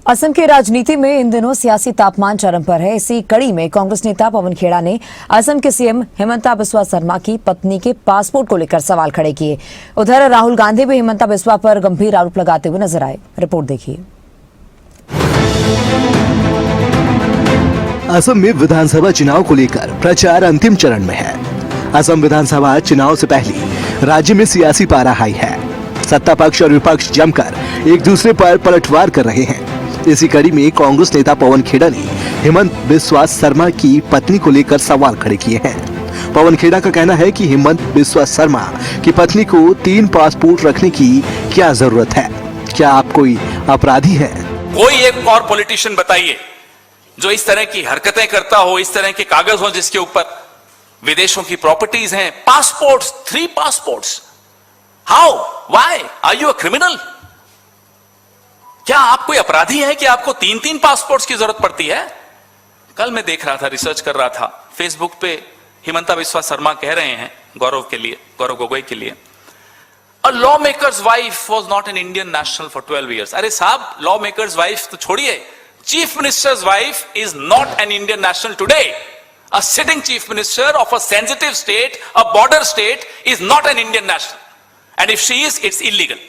असम की राजनीति में इन दिनों सियासी तापमान चरम पर है। इसी कड़ी में कांग्रेस नेता पवन खेड़ा ने असम के सीएम हिमंता बिस्वा शर्मा की पत्नी के पासपोर्ट को लेकर सवाल खड़े किए। उधर राहुल गांधी भी हिमंता बिस्वा पर गंभीर आरोप लगाते हुए नजर आए। रिपोर्ट देखिए। असम में विधानसभा चुनाव को लेकर प्रचार अंतिम चरण में है। असम विधानसभा चुनाव से पहले राज्य में सियासी पारा हाई है। सत्ता पक्ष और विपक्ष जमकर एक दूसरे पर पलटवार कर रहे हैं। इसी कड़ी में कांग्रेस नेता पवन खेड़ा ने हिमंत बिस्वा शर्मा की पत्नी को लेकर सवाल खड़े किए हैं। पवन खेड़ा का कहना है कि हिमंत बिस्वा शर्मा की पत्नी को 3 पासपोर्ट रखने की क्या जरूरत है? क्या आप कोई अपराधी हैं? कोई एक और पॉलिटिशियन बताइए जो इस तरह की हरकतें करता हो, इस तरह के कागज हो जिसके ऊपर विदेशों की प्रॉपर्टीज हैं। Passports, 3 passports, how, why are you a criminal? क्या आप कोई अपराधी हैं कि आपको 3-3 पासपोर्ट्स की जरूरत पड़ती है? कल मैं देख रहा था, रिसर्च कर रहा था फेसबुक पे, हिमंता बिस्वा शर्मा कह रहे हैं गौरव गोगोई के लिए, a law makers wife was not an Indian national for 12 years. अरे साहब, लॉ मेकर्स वाइफ तो छोड़िए, chief ministers wife is not an Indian national today. A sitting chief minister of a sensitive state, a border state, is not an Indian national. And if she is, it's illegal.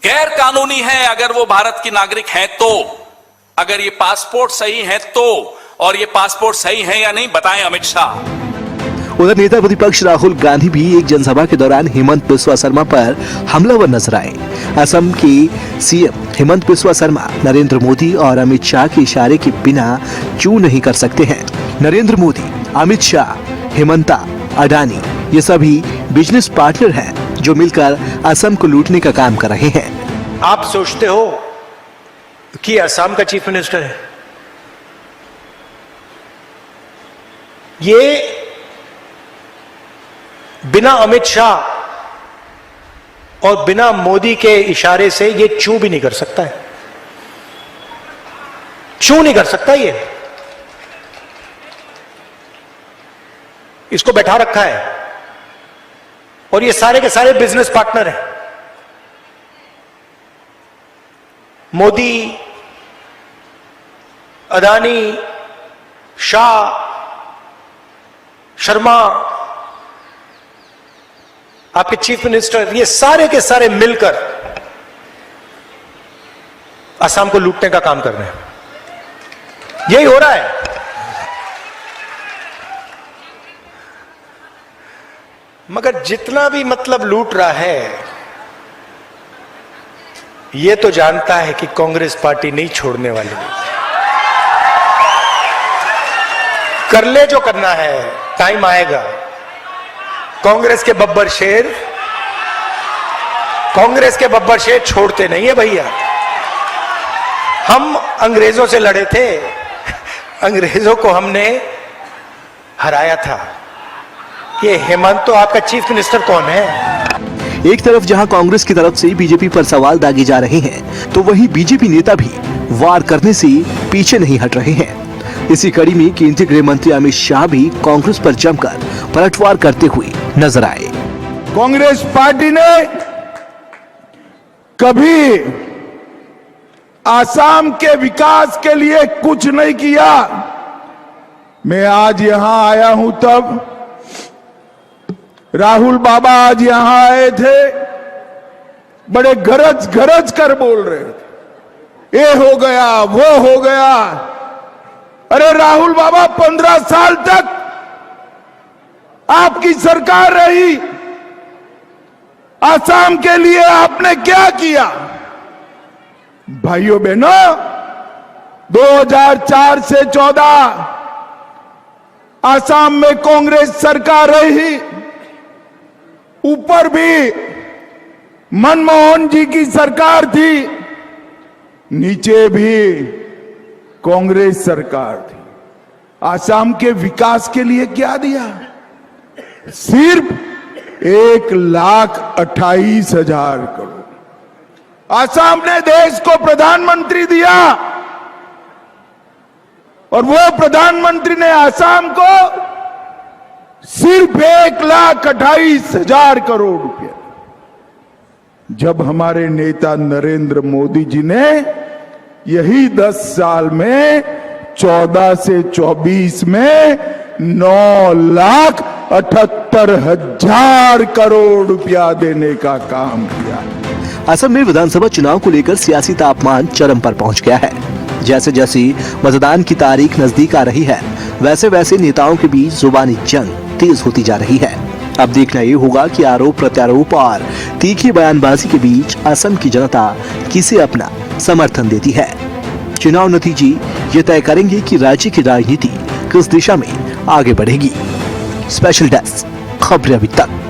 गैर कानूनी है अगर वो भारत की नागरिक है तो, अगर ये पासपोर्ट सही है तो, और ये पासपोर्ट सही है या नहीं बताएं अमित शाह। उधर नेता प्रतिपक्ष राहुल गांधी भी एक जनसभा के दौरान हिमंत बिस्वा शर्मा पर हमलावर नजर आए। असम के सीएम हिमंत बिस्वा शर्मा नरेंद्र मोदी और अमित शाह के इशारे के बिना चू नहीं कर सकते हैं। नरेंद्र मोदी, अमित शाह, हिमंता, अडानी ये सभी बिजनेस पार्टनर हैं जो मिलकर असम को लूटने का काम कर रहे हैं। आप सोचते हो कि असम का चीफ मिनिस्टर है? ये बिना अमित शाह और बिना मोदी के इशारे से ये चू भी नहीं कर सकता है। चू नहीं कर सकता ये। इसको बैठा रखा है और ये सारे के सारे बिजनेस पार्टनर हैं। मोदी, अदानी, शाह, शर्मा, आपके चीफ मिनिस्टर, ये सारे के सारे मिलकर असम को लूटने का काम कर रहे हैं। यही हो रहा है। मगर जितना भी मतलब लूट रहा है, ये तो जानता है कि कांग्रेस पार्टी नहीं छोड़ने वाली। कर ले जो करना है, टाइम आएगा। कांग्रेस के बब्बर शेर छोड़ते नहीं है भैया। हम अंग्रेजों से लड़े थे, अंग्रेजों को हमने हराया था। ये हेमंत तो आपका चीफ मिनिस्टर कौन है? एक तरफ जहां कांग्रेस की तरफ से बीजेपी पर सवाल दागे जा रहे हैं, तो वहीं बीजेपी नेता भी वार करने से पीछे नहीं हट रहे हैं। इसी कड़ी में केंद्रीय गृह मंत्री अमित शाह भी कांग्रेस पर जमकर पलटवार करते हुए नजर आए। कांग्रेस पार्टी ने कभी आसाम के विकास के लिए कुछ नहीं किया। मैं आज यहां आया हूं तब राहुल बाबा आज यहां आए थे, बड़े गरज कर बोल रहे थे, ये हो गया, वो हो गया। अरे राहुल बाबा, 15 साल तक आपकी सरकार रही, आसाम के लिए आपने क्या किया? भाइयों बहनों, 2004 से 14 आसाम में कांग्रेस सरकार रही। ऊपर भी मनमोहन जी की सरकार थी, नीचे भी कांग्रेस सरकार थी। आसाम के विकास के लिए क्या दिया? सिर्फ 1,28,000 करोड़। आसाम ने देश को प्रधानमंत्री दिया और वो प्रधानमंत्री ने आसाम को सिर्फ 1,28,000 करोड़ रुपया। जब हमारे नेता नरेंद्र मोदी जी ने यही 10 साल में 14 से 24 में 9,78,000 करोड़ रुपया देने का काम किया। असम में विधानसभा चुनाव को लेकर सियासी तापमान चरम पर पहुंच गया है। जैसे जैसे मतदान की तारीख नजदीक आ रही है, वैसे वैसे नेताओं के बीच जुबानी जंग तेज होती जा रही है। अब देखना ये होगा कि आरोप प्रत्यारोप और तीखी बयानबाजी के बीच असम की जनता किसे अपना समर्थन देती है। चुनाव नतीजे ये तय करेंगे कि राज्य की राजनीति किस दिशा में आगे बढ़ेगी। स्पेशल डेस्क, खबरें अभी तक।